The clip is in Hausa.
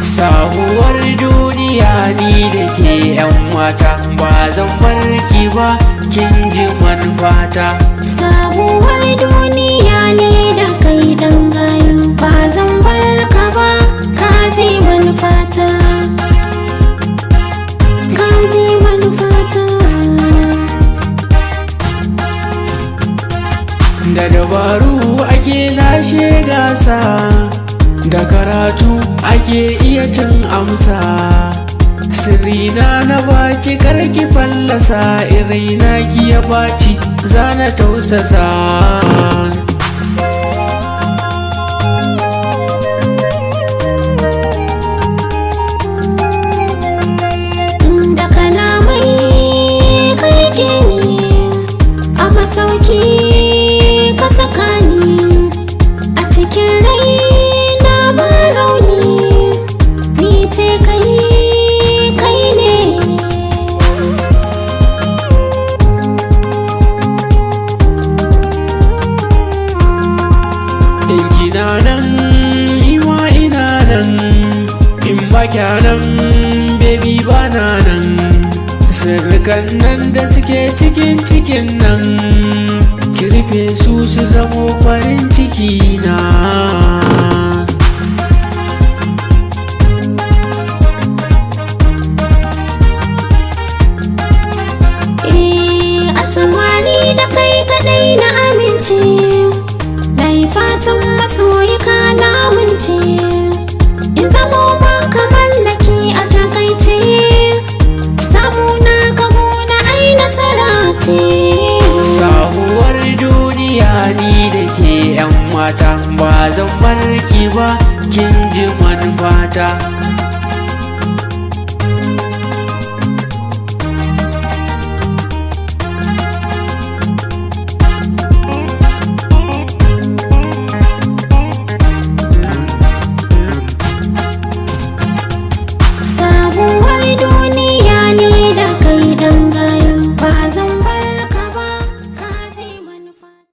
Sahuwar duniya ni da ke yan mata, ba zan bar ki ba kin ji manufata. Sabuwar duniya ne da kai dan gayu, ba zan bar ka ba ka ji manufata, ka ji manufata. Da dabaru ake lashe gasa, da karatu ake iya cin amsa. Sirrina na baki karki fallasa, irina ki ya baci zana tausasa. Da kalamai kai ke ni a masauki ka saka ni, a cikin rai na ba rauni, ni ce kai ne. In kina nan ima ina nan, in ba kya nan baby ba na nan. Sirrikan nan da suke cikin nan, ki rufe su su zamo farin ciki na. A samari da kai kadai na amince, na yi fatan masoyi ka lamunce, in zamo maka mallaki a takaice, samu na kabo na ai nasara ce. Sahuwar duniya ni da ke yan mata, ba zan bar ki ba kin ji manufata.